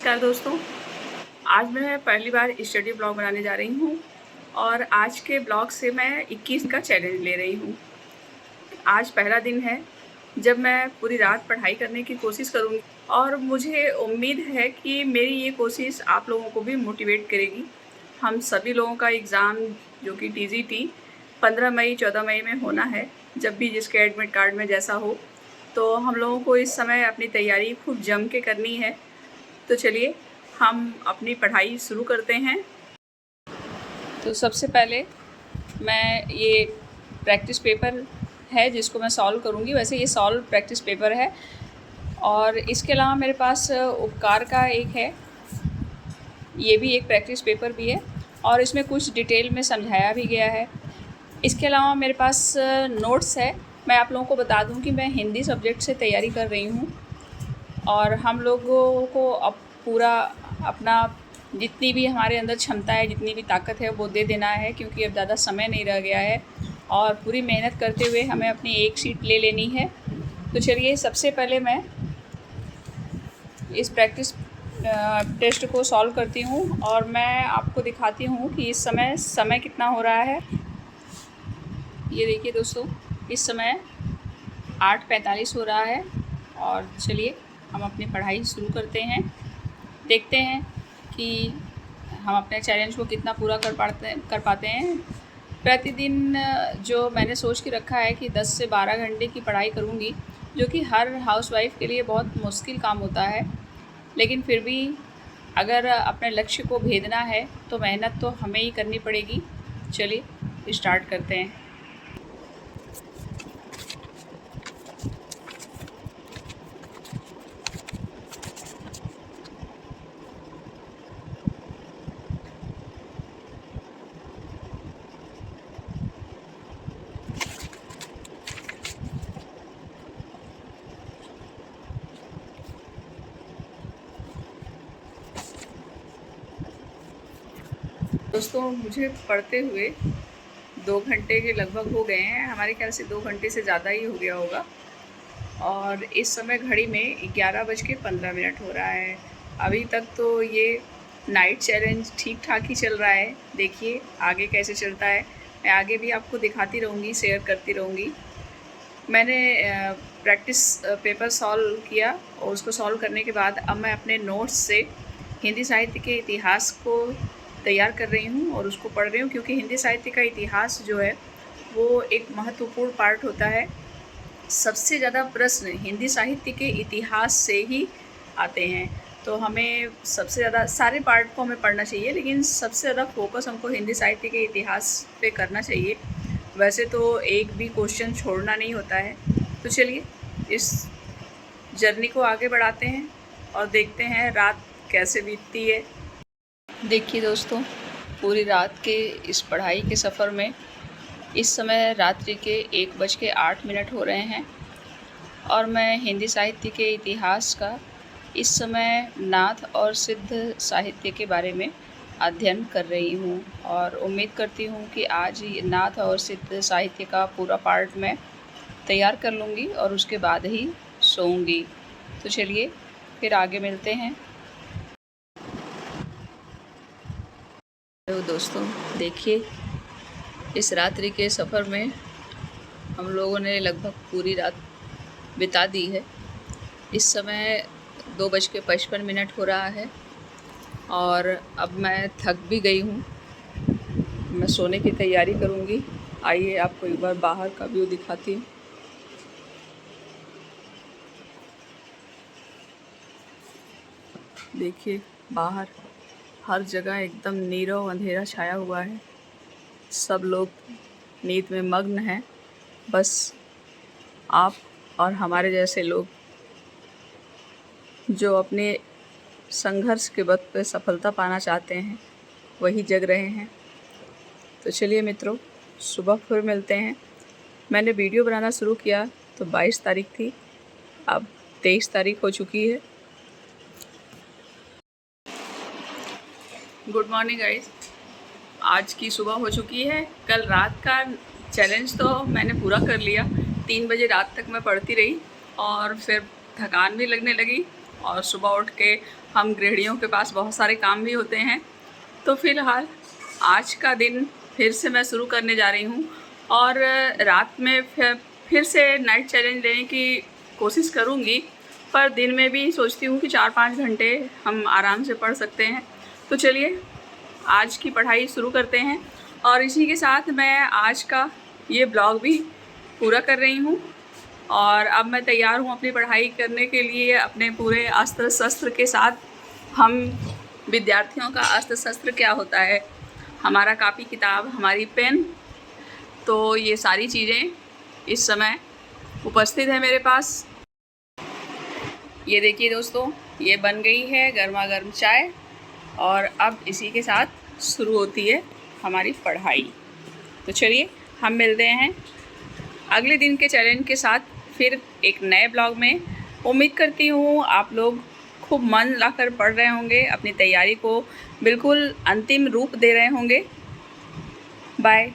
नमस्कार दोस्तों, आज मैं पहली बार स्टडी ब्लॉग बनाने जा रही हूँ और आज के ब्लॉग से मैं 21 का चैलेंज ले रही हूँ। आज पहला दिन है जब मैं पूरी रात पढ़ाई करने की कोशिश करूँगी और मुझे उम्मीद है कि मेरी ये कोशिश आप लोगों को भी मोटिवेट करेगी। हम सभी लोगों का एग्ज़ाम जो कि टीजीटी 15 मई 14 मई में होना है, जब भी जिसके एडमिट कार्ड में जैसा हो, तो हम लोगों को इस समय अपनी तैयारी खूब जम के करनी है। तो चलिए हम अपनी पढ़ाई शुरू करते हैं। तो सबसे पहले मैं ये प्रैक्टिस पेपर है जिसको मैं सॉल्व करूँगी। वैसे ये सॉल्व प्रैक्टिस पेपर है और इसके अलावा मेरे पास उपकार का एक है, ये भी एक प्रैक्टिस पेपर भी है और इसमें कुछ डिटेल में समझाया भी गया है। इसके अलावा मेरे पास नोट्स है। मैं आप लोगों को बता दूं कि मैं हिंदी सब्जेक्ट से तैयारी कर रही हूँ और हम लोगों को अब पूरा अपना जितनी भी हमारे अंदर क्षमता है, जितनी भी ताकत है वो दे देना है, क्योंकि अब ज़्यादा समय नहीं रह गया है और पूरी मेहनत करते हुए हमें अपनी एक शीट ले लेनी है। तो चलिए सबसे पहले मैं इस प्रैक्टिस टेस्ट को सॉल्व करती हूँ और मैं आपको दिखाती हूँ कि इस समय कितना हो रहा है। ये देखिए दोस्तों, इस समय 8:45 हो रहा है और चलिए हम अपनी पढ़ाई शुरू करते हैं। देखते हैं कि हम अपने चैलेंज को कितना पूरा कर पाते हैं। प्रतिदिन जो मैंने सोच के रखा है कि 10 से 12 घंटे की पढ़ाई करूँगी, जो कि हर हाउसवाइफ़ के लिए बहुत मुश्किल काम होता है, लेकिन फिर भी अगर अपने लक्ष्य को भेदना है तो मेहनत तो हमें ही करनी पड़ेगी। चलिए स्टार्ट करते हैं। दोस्तों, मुझे पढ़ते हुए 2 घंटे के लगभग हो गए हैं। हमारे ख्याल से 2 घंटे से ज़्यादा ही हो गया होगा और इस समय घड़ी में 11:15 हो रहा है। अभी तक तो ये नाइट चैलेंज ठीक ठाक ही चल रहा है। देखिए आगे कैसे चलता है। मैं आगे भी आपको दिखाती रहूँगी, शेयर करती रहूँगी। मैंने प्रैक्टिस पेपर सॉल्व किया और उसको सॉल्व करने के बाद अब मैं अपने नोट्स से हिंदी साहित्य के इतिहास को तैयार कर रही हूँ और उसको पढ़ रही हूँ, क्योंकि हिंदी साहित्य का इतिहास जो है वो एक महत्वपूर्ण पार्ट होता है। सबसे ज़्यादा प्रश्न हिंदी साहित्य के इतिहास से ही आते हैं, तो हमें सबसे ज़्यादा सारे पार्ट को हमें पढ़ना चाहिए, लेकिन सबसे ज़्यादा फोकस हमको हिंदी साहित्य के इतिहास पे करना चाहिए। वैसे तो एक भी क्वेश्चन छोड़ना नहीं होता है। तो चलिए इस जर्नी को आगे बढ़ाते हैं और देखते हैं रात कैसे बीतती है। देखिए दोस्तों, पूरी रात के इस पढ़ाई के सफ़र में इस समय रात्रि के 1:08 हो रहे हैं और मैं हिंदी साहित्य के इतिहास का इस समय नाथ और सिद्ध साहित्य के बारे में अध्ययन कर रही हूँ और उम्मीद करती हूँ कि आज ही नाथ और सिद्ध साहित्य का पूरा पार्ट मैं तैयार कर लूँगी और उसके बाद ही सोऊंगी। तो चलिए फिर आगे मिलते हैं। तो दोस्तों देखिए, इस रात्रि के सफ़र में हम लोगों ने लगभग पूरी रात बिता दी है। इस समय 2:55 हो रहा है और अब मैं थक भी गई हूँ। मैं सोने की तैयारी करूँगी। आइए आपको एक बार बाहर का व्यू दिखाती हूँ। देखिए बाहर हर जगह एकदम नीरव अंधेरा छाया हुआ है। सब लोग नींद में मग्न हैं। बस आप और हमारे जैसे लोग जो अपने संघर्ष के बल पे सफलता पाना चाहते हैं वही जग रहे हैं। तो चलिए मित्रों, सुबह फिर मिलते हैं। मैंने वीडियो बनाना शुरू किया तो 22 तारीख थी, अब 23 तारीख हो चुकी है। गुड मॉर्निंग गाइस, आज की सुबह हो चुकी है। कल रात का चैलेंज तो मैंने पूरा कर लिया। 3 बजे रात तक मैं पढ़ती रही और फिर थकान भी लगने लगी और सुबह उठ के हम गृहिणियों के पास बहुत सारे काम भी होते हैं। तो फ़िलहाल आज का दिन फिर से मैं शुरू करने जा रही हूँ और रात में फिर से नाइट चैलेंज लेने की कोशिश करूँगी, पर दिन में भी सोचती हूँ कि 4-5 घंटे हम आराम से पढ़ सकते हैं। तो चलिए आज की पढ़ाई शुरू करते हैं और इसी के साथ मैं आज का ये ब्लॉग भी पूरा कर रही हूँ। और अब मैं तैयार हूँ अपनी पढ़ाई करने के लिए अपने पूरे अस्त्र शस्त्र के साथ। हम विद्यार्थियों का अस्त्र शस्त्र क्या होता है? हमारा कापी किताब, हमारी पेन। तो ये सारी चीज़ें इस समय उपस्थित है मेरे पास। ये देखिए दोस्तों, ये बन गई है गर्मा गर्म चाय और अब इसी के साथ शुरू होती है हमारी पढ़ाई। तो चलिए हम मिलते हैं अगले दिन के चैलेंज के साथ फिर एक नए ब्लॉग में। उम्मीद करती हूँ आप लोग खूब मन लाकर पढ़ रहे होंगे, अपनी तैयारी को बिल्कुल अंतिम रूप दे रहे होंगे। बाय।